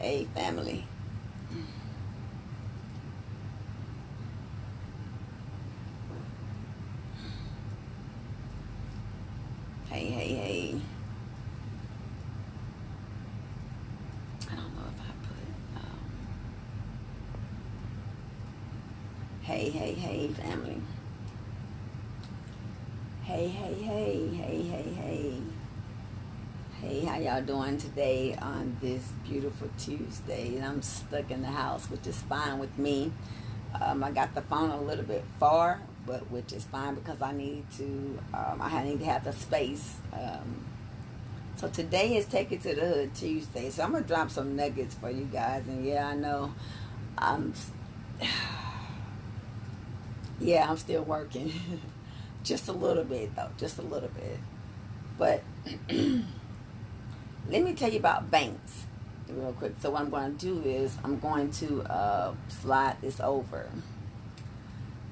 Hey, family. Hey. I don't know if I put. Hey, family. Hey. Hey, how y'all doing today on this beautiful Tuesday? And I'm stuck in the house, which is fine with me. I got the phone a little bit far, but which is fine because I need to. I need to have the space. So today is Take It to the Hood Tuesday. So I'm gonna drop some nuggets for you guys. And yeah, I know, I'm. Yeah, I'm still working, just a little bit though, just a little bit. But let me tell you about banks real quick. So what I'm going to do is I'm going to slide this over.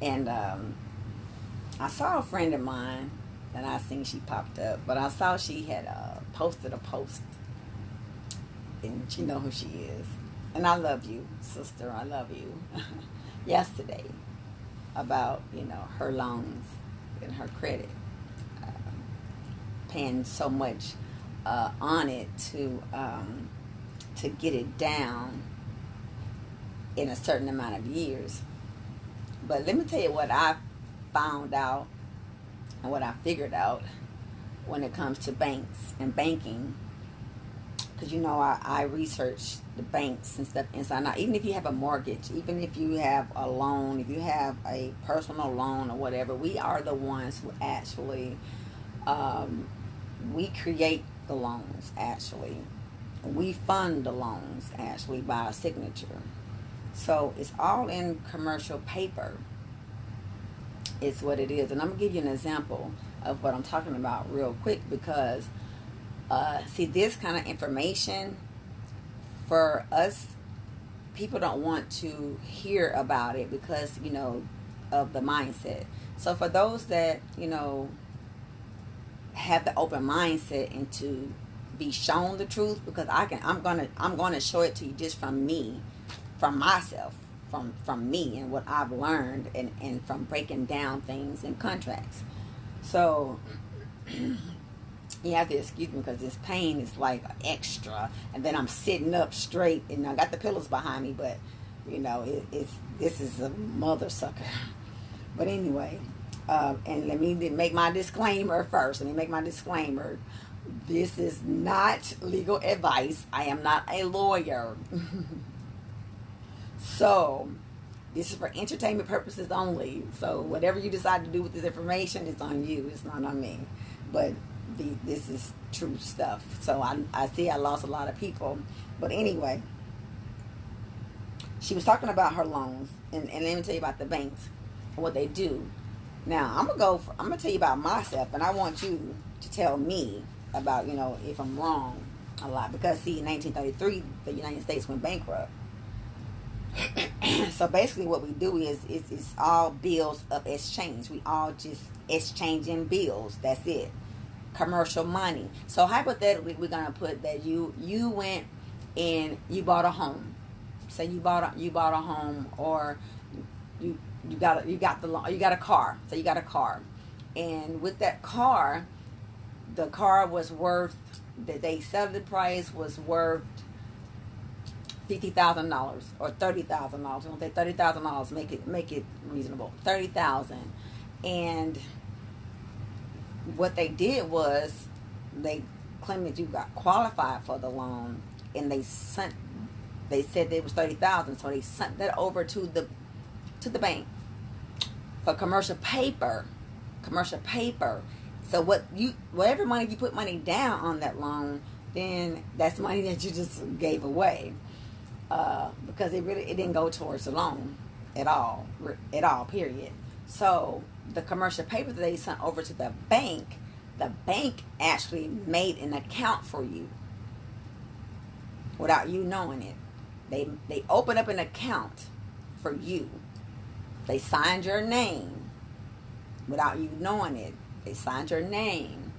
And I saw a friend of mine, and I seen she popped up, but I saw she had posted a post, and she know who she is. And I love you, sister. I love you. Yesterday, about her loans and her credit, paying so much on it to get it down in a certain amount of years. But let me tell you what I found out and what I figured out when it comes to banks and banking. Because I research the banks and stuff inside out. Even if you have a mortgage, even if you have a loan, if you have a personal loan or whatever, we are the ones who actually we create the loans. Actually, we fund the loans actually by our signature. So it's all in commercial paper. It's what it is, and I'm gonna give you an example of what I'm talking about real quick because see, this kind of information for us, people don't want to hear about it because of the mindset. So for those that have the open mindset and to be shown the truth, because I'm gonna show it to you just from me, from myself, from me and what I've learned and from breaking down things in contracts. So you have to excuse me because this pain is like extra, and then I'm sitting up straight and I got the pillows behind me, but this is a mother sucker. But anyway, and let me make my disclaimer first. Let me make my disclaimer. This is not legal advice. I am not a lawyer. So this is for entertainment purposes only. So whatever you decide to do with this information, it's on you. It's not on me. But this is true stuff. So I see I lost a lot of people. But anyway, she was talking about her loans. And let me tell you about the banks and what they do. Now, I'm gonna tell you about myself, and I want you to tell me about, if I'm wrong a lot. Because, see, in 1933, the United States went bankrupt. So basically what we do is it's all bills of exchange. We all just exchanging bills. That's it. Commercial money. So hypothetically, we're going to put that you went and you bought a home. Say you bought a home, or you got a car. So you got a car. And with that car, the car was worth, that they said the price was worth $50,000 or $30,000. I'm gonna say $30,000. Make it reasonable. $30,000. And what they did was they claimed that you got qualified for the loan, and they said it was $30,000. So they sent that over to the bank for commercial paper. So whatever money you put money down on that loan, then that's money that you just gave away. Because it didn't go towards the loan at all, period. So the commercial paper that they sent over to the bank actually made an account for you without you knowing it. They opened up an account for you. They signed your name without you knowing it. They signed your name,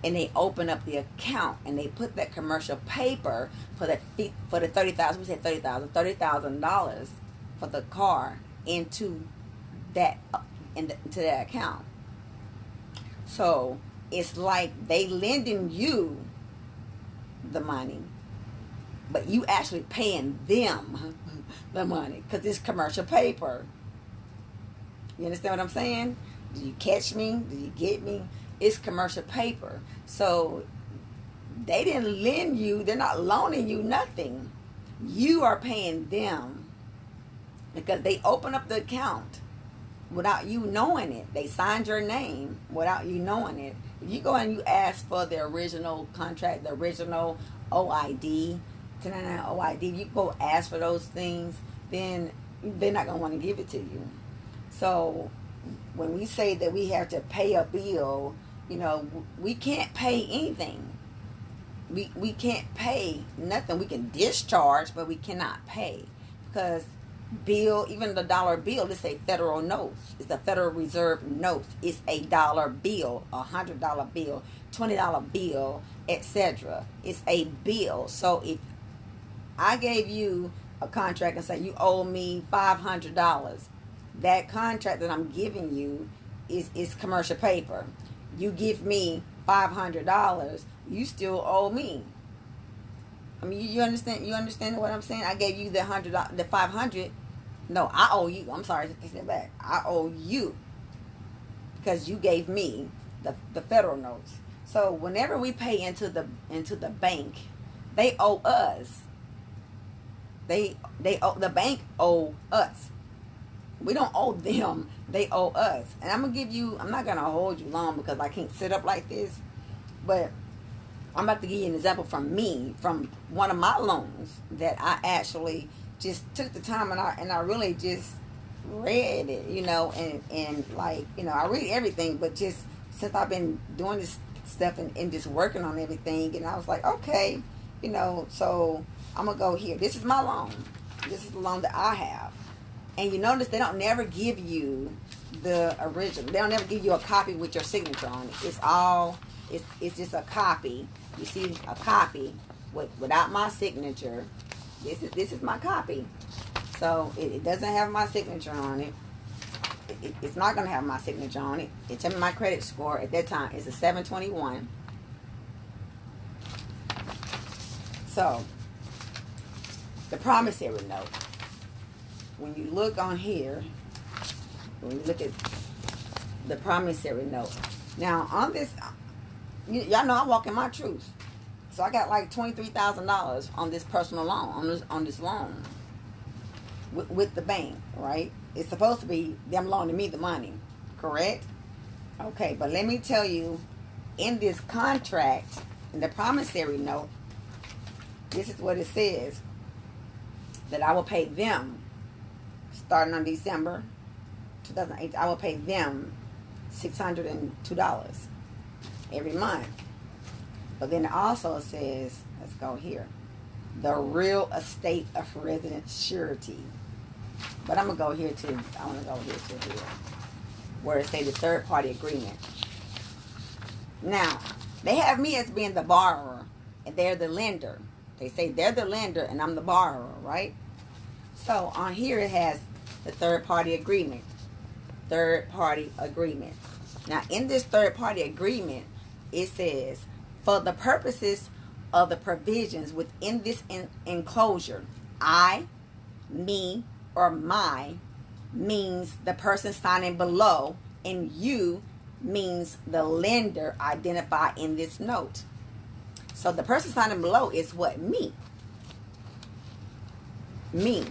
and they open up the account and they put that commercial paper for the $30,000. We said $30,000 for the car into that into that account. So it's like they lending you the money, but you actually paying them the money because it's commercial paper. You understand what I'm saying? Do you catch me? Do you get me? It's commercial paper. So they didn't lend you. They're not loaning you nothing. You are paying them because they open up the account without you knowing it. They signed your name without you knowing it. If you go and you ask for the original contract, the original OID, 1099 OID, you go ask for those things, then they're not going to want to give it to you. So when we say that we have to pay a bill, we can't pay anything. We can't pay nothing. We can discharge, but we cannot pay because bill, even the dollar bill, it's a federal note. It's a Federal Reserve note. It's a dollar bill, $100 bill, $20 bill, etc. It's a bill. So if I gave you a contract and say you owe me $500, that contract that I'm giving you is commercial paper. You give me $500, you still owe me. I mean, you understand? You understand what I'm saying? I gave you the $500. No, I owe you. I'm sorry, take it back. I owe you because you gave me the federal notes. So whenever we pay into the bank, they owe us. They owe, the bank owe us. We don't owe them. They owe us. And I'm not gonna hold you long because I can't sit up like this. But I'm about to give you an example from one of my loans that I actually just took the time and I really just read it, and I read everything, but just since I've been doing this stuff and just working on everything, and I was like, okay, so I'm gonna go here. This is my loan. This is the loan that I have. And you notice they don't never give you the original. They don't never give you a copy with your signature on it. It's just a copy. You see a copy without my signature. This is my copy. So it doesn't have my signature on it. It's not going to have my signature on it. It told me my credit score at that time is a 721. So the promissory note. When you look on here, when you look at the promissory note. Now, on this, y'all know I walk in my truth. So I got like $23,000 on this personal loan, on this loan with the bank, right? It's supposed to be them loaning me the money, correct? Okay, but let me tell you, in this contract, in the promissory note, this is what it says, that I will pay them starting on December 2008, I will pay them $602 every month. But then it also says, let's go here, the real estate of residence surety. But I'm going to go here too. I want to go here to here, where it says the third party agreement. Now, they have me as being the borrower, and they're the lender. They say they're the lender, and I'm the borrower, right? So on here it has the third party agreement. Third party agreement. Now in this third party agreement, it says, for the purposes of the provisions within this enclosure, I, me, or my means the person signing below, and you means the lender identified in this note. So the person signing below is what? Me. Me.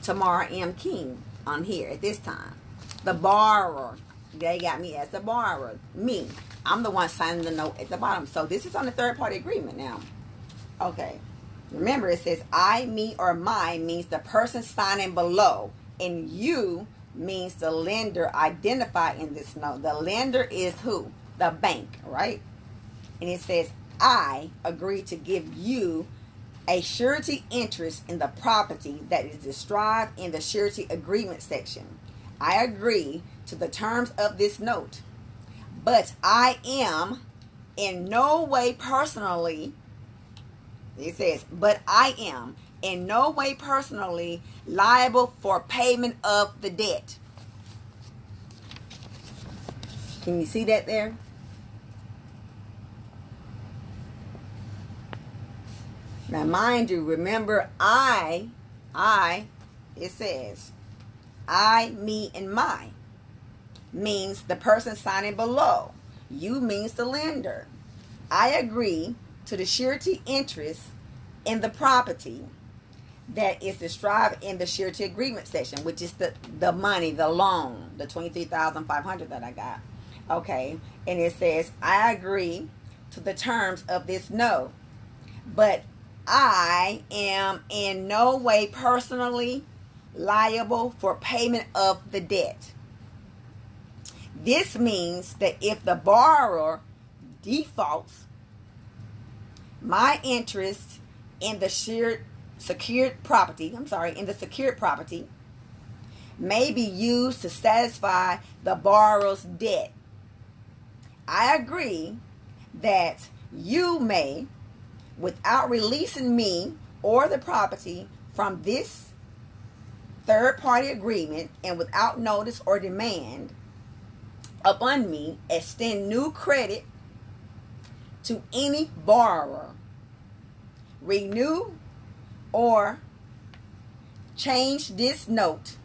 Tamara M. King on here at this time. The borrower. They got me as the borrower. Me. I'm the one signing the note at the bottom. So this is on the third party agreement now. Okay. Remember it says I, me, or my means the person signing below. And you means the lender identified in this note. The lender is who? The bank, right? And it says I agree to give you a surety interest in the property that is described in the surety agreement section. I agree to the terms of this note, but I am in no way personally, it says, but I am in no way personally liable for payment of the debt. Can you see that there? Now, mind you, remember, it says, I, me, and my means the person signing below. You means the lender. I agree to the surety interest in the property that is described in the surety agreement section, which is the money, the loan, the $23,500 that I got. Okay, and it says, I agree to the terms of this note, but I am in no way personally liable for payment of the debt. This means that if the borrower defaults, my interest in the secured property may be used to satisfy the borrower's debt. I agree that you may, without releasing me or the property from this third-party agreement and without notice or demand upon me, extend new credit to any borrower, renew or change this note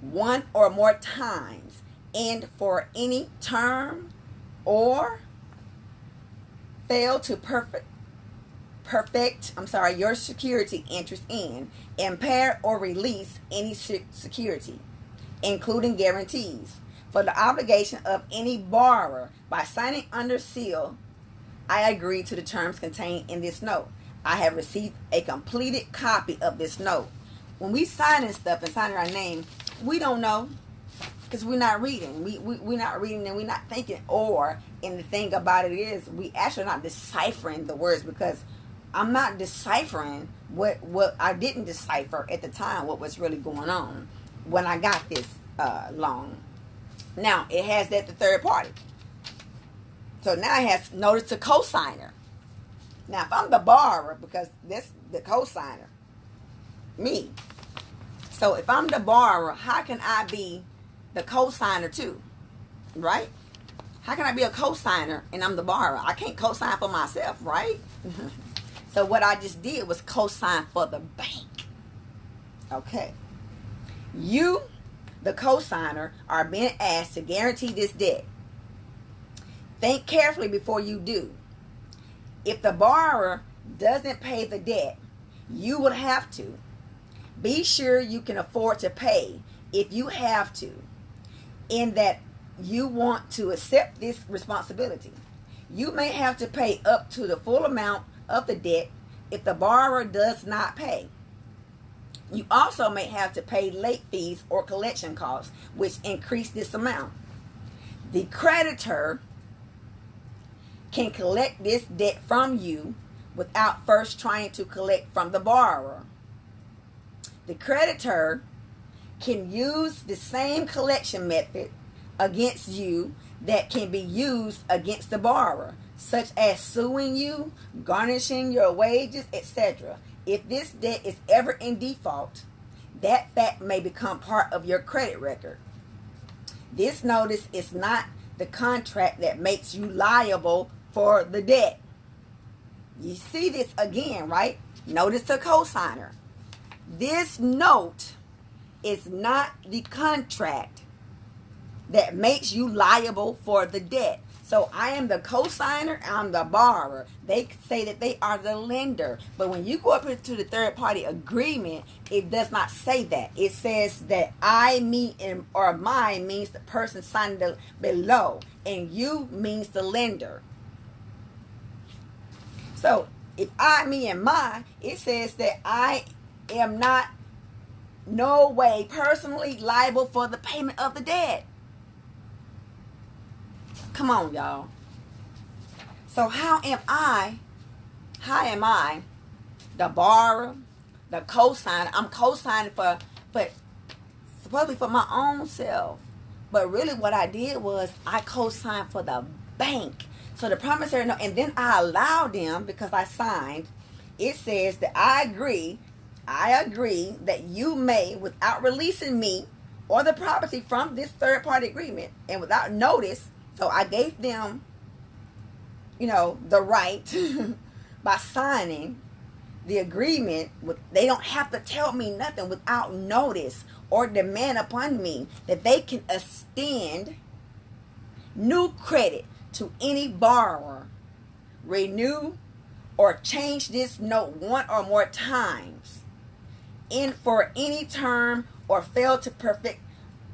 one or more times, and for any term or fail to perfect your security interest in, impair or release any security, including guarantees, for the obligation of any borrower by signing under seal. I agree to the terms contained in this note. I have received a completed copy of this note. When we signing stuff and signing our name, we don't know, because we're not reading. We're not reading and we're not thinking. And the thing about it is, we actually not deciphering the words, because I'm not deciphering what I didn't decipher at the time, what was really going on when I got this loan. Now, it has that the third party. So now it has notice to cosigner. Now, if I'm the borrower, because this the cosigner, me. So if I'm the borrower, how can I be the cosigner too? Right? How can I be a cosigner and I'm the borrower? I can't cosign for myself, right? So what I just did was cosign for the bank. Okay. You, the cosigner, are being asked to guarantee this debt. Think carefully before you do. If the borrower doesn't pay the debt, you will have to. Be sure you can afford to pay if you have to, in that you want to accept this responsibility. You may have to pay up to the full amount of the debt if the borrower does not pay. You also may have to pay late fees or collection costs, which increase this amount. The creditor can collect this debt from you without first trying to collect from the borrower. The creditor can use the same collection method against you that can be used against the borrower, such as suing you, garnishing your wages, etc. If this debt is ever in default, that fact may become part of your credit record. This notice is not the contract that makes you liable for the debt. You see this again, right? Notice the cosigner. This note is not the contract that makes you liable for the debt. So I am the cosigner, I'm the borrower. They say that they are the lender. But when you go up into the third party agreement, it does not say that. It says that I, me, and, or my means the person signed below. And you means the lender. So if I, me, and my, it says that I am not no way personally liable for the payment of the debt. Come on, y'all. So how am I the borrower, the cosigner? I'm cosigning for, but supposedly for my own self. But really what I did was I co-signed for the bank. So the promissory note, and then I allow them, because I signed, it says that I agree that you may, without releasing me or the property from this third party agreement and without notice. So I gave them, the right by signing the agreement. They don't have to tell me nothing without notice or demand upon me that they can extend new credit to any borrower, renew or change this note one or more times for any term, or fail to perfect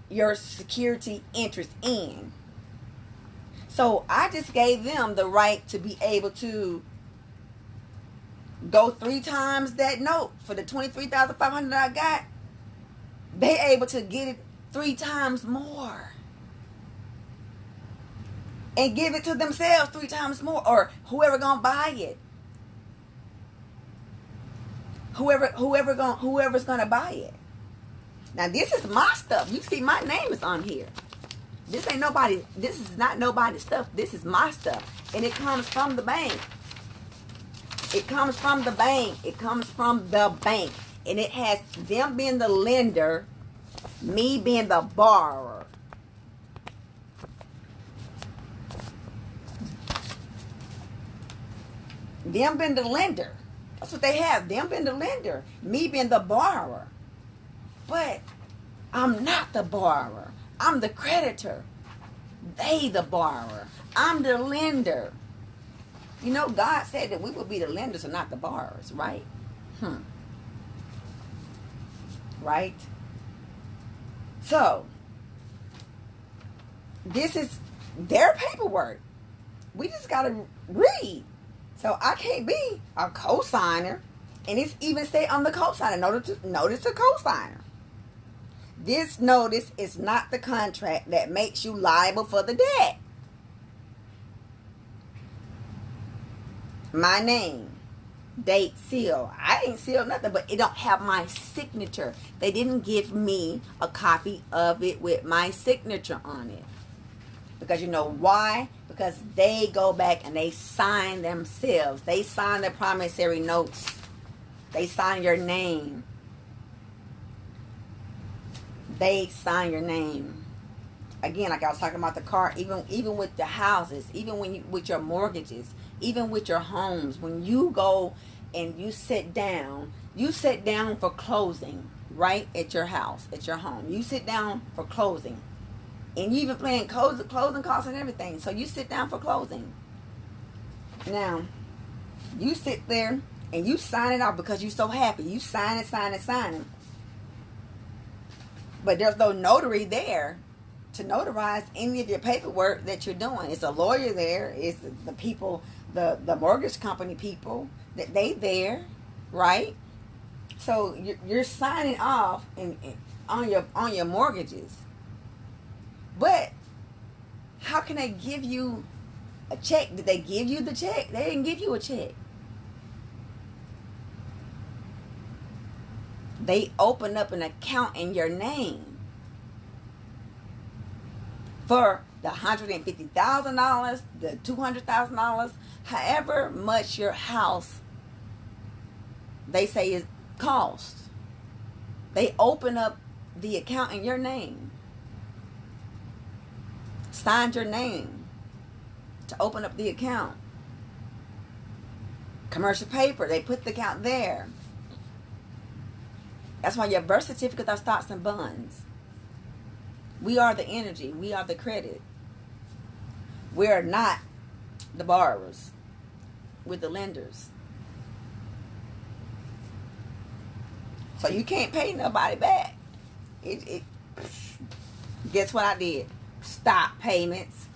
your security interest in. So I just gave them the right to be able to go 3 times that note for the $23,500 I got. They able to get it 3 times more and give it to themselves 3 times more, or whoever gonna buy it. Whoever's gonna buy it. Now this is my stuff. You see my name is on here. This is not nobody's stuff. This is my stuff. And it comes from the bank. It comes from the bank. It comes from the bank. And it has them being the lender, me being the borrower. Them being the lender. That's what they have. Them being the lender. Me being the borrower. But I'm not the borrower. I'm the creditor. They the borrower. I'm the lender. God said that we would be the lenders and not the borrowers, right? Right? So, this is their paperwork. We just got to read. So, I can't be a co-signer. And it's even say on the co-signer. Notice the co-signer. This notice is not the contract that makes you liable for the debt. My name, date, seal. I ain't sealed nothing, but it don't have my signature. They didn't give me a copy of it with my signature on it. Because you know why? Because they go back and they sign themselves. They sign the promissory notes. They sign your name. They sign your name. Again, like I was talking about the car, even with the houses, even with your mortgages, even with your homes, when you go and you sit down for closing, right, at your house, at your home. You sit down for closing. And you even paying closing costs and everything. So you sit down for closing. Now, you sit there and you sign it off because you're so happy. You sign it. But there's no notary there to notarize any of your paperwork that you're doing. It's a lawyer there. It's the people, the mortgage company people, that they there, right? So you're signing off on your mortgages. But how can they give you a check? Did they give you the check? They didn't give you a check. They open up an account in your name for the $150,000, the $200,000, however much your house, they say, is cost. They open up the account in your name. Signed your name to open up the account. Commercial paper, they put the account there. That's why your birth certificate are stocks and bonds. We are the energy. We are the credit. We are not the borrowers. We're the lenders. So you can't pay nobody back. Guess what I did? Stop payments.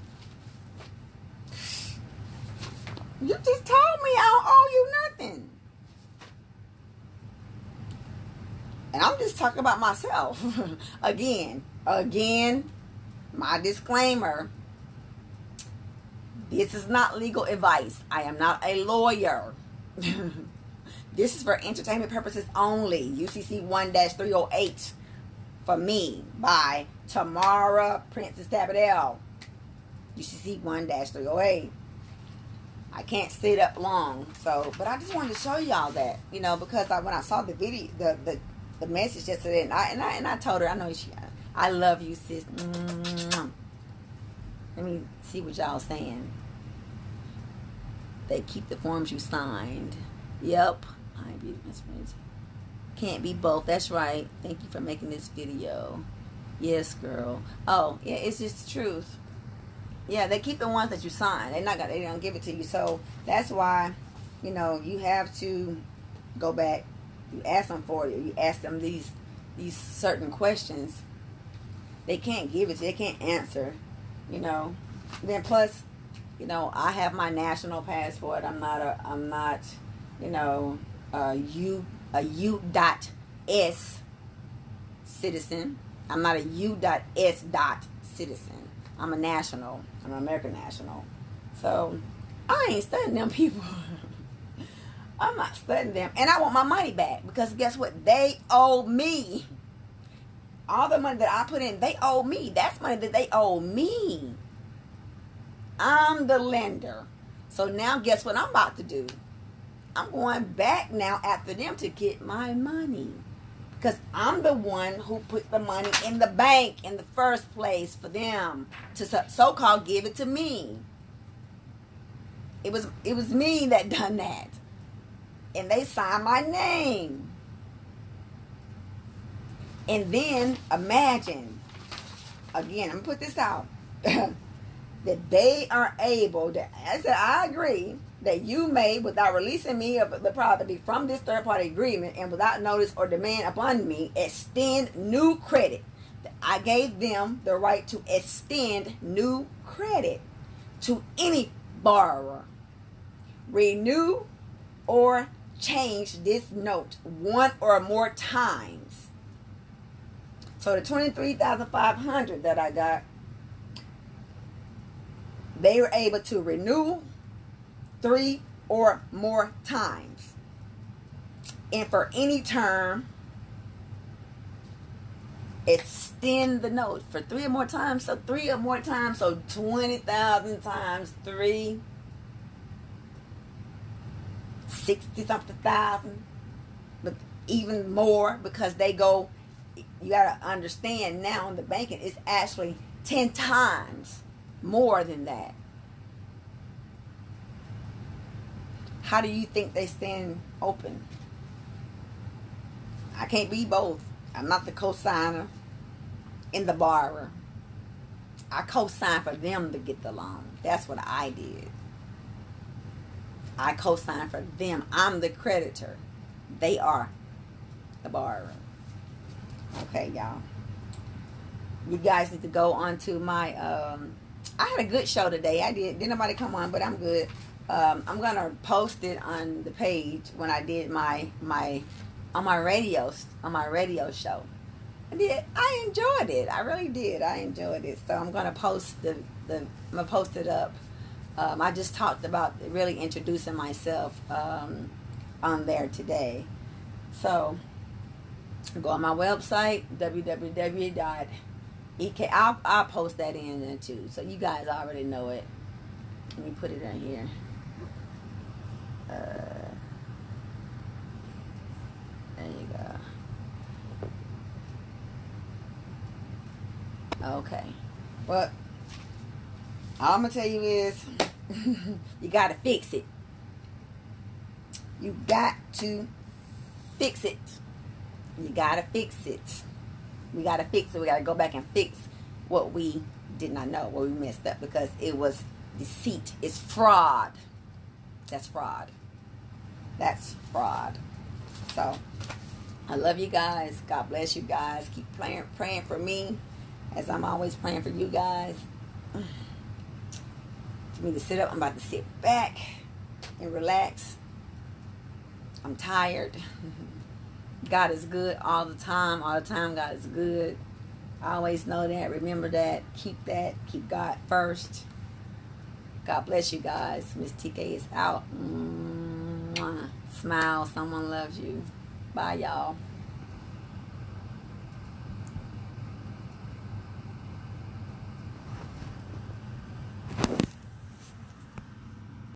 You just told me I don't owe you nothing. And I'm just talking about myself. Again, my disclaimer. This is not legal advice. I am not a lawyer. This is for entertainment purposes only. UCC 1-308 for me by Tamara Princess Tabadell. UCC 1-308. I can't sit up long. So, but I just wanted to show y'all that, because when I saw the video, the message yesterday, and I told her, I love you, sis. Let me see what y'all saying. They keep the forms you signed. Yep. Can't be both. That's right. Thank you for making this video. Yes, girl. Oh, yeah, it's just the truth. Yeah, they keep the ones that you sign. They don't give it to you. So that's why, you have to go back. You ask them for it. You ask them these certain questions. They can't give it to you. They can't answer. Then plus, I have my national passport. I'm not a U.S citizen. I'm not a U.S citizen. I'm a national. I'm an American national. So I ain't studying them people. I'm not studying them. And I want my money back, because guess what? They owe me. All the money that I put in, they owe me. That's money that they owe me. I'm the lender. So now guess what I'm about to do? I'm going back now after them to get my money. Because I'm the one who put the money in the bank in the first place for them to so-called give it to me. It was me that done that. And they signed my name. And then imagine, again, I'm going to put this out, that they are able to, I agree, that you may, without releasing me of the property from this third-party agreement and without notice or demand upon me, extend new credit. I gave them the right to extend new credit to any borrower. Renew or change this note one or more times. So the $23,500 that I got, they were able to renew 3 or more times, and for any term, extend the note for 3 or more times. So 3 or more times, so 20,000 times 3, 60 something thousand, but even more, because they go. You gotta understand now in the banking, it's actually 10 times more than that. How do you think they stand open? I can't be both. I'm not the co-signer and the borrower. I co-signed for them to get the loan. That's what I did. I co-signed for them. I'm the creditor. They are the borrower. Okay, y'all. You guys need to go on to my... I had a good show today. I did. Didn't nobody come on, but I'm good. I'm gonna post it on the page when I did my radio show. I enjoyed it. I really did. I enjoyed it. So I'm gonna post I'm gonna post it up. I just talked about really introducing myself on there today. So go on my website, www.ek. I'll post that in there too, so you guys already know it. Let me put it in here. There you go. Okay. But all I'm going to tell you is you got to fix it. You got to fix it. You got to fix it. We got to fix it. We got to go back and fix what we did not know, what we messed up, because it was deceit. It's fraud. That's fraud. That's fraud. So I love you guys. God bless you guys. Keep praying for me, as I'm always praying for you guys. For me to sit up, I'm about to sit back and relax. I'm tired. God is good all the time. All the time, God is good. I always know that. Remember that. Keep that. Keep God first. God bless you guys. Miss TK is out. Mwah. Smile. Someone loves you. Bye, y'all.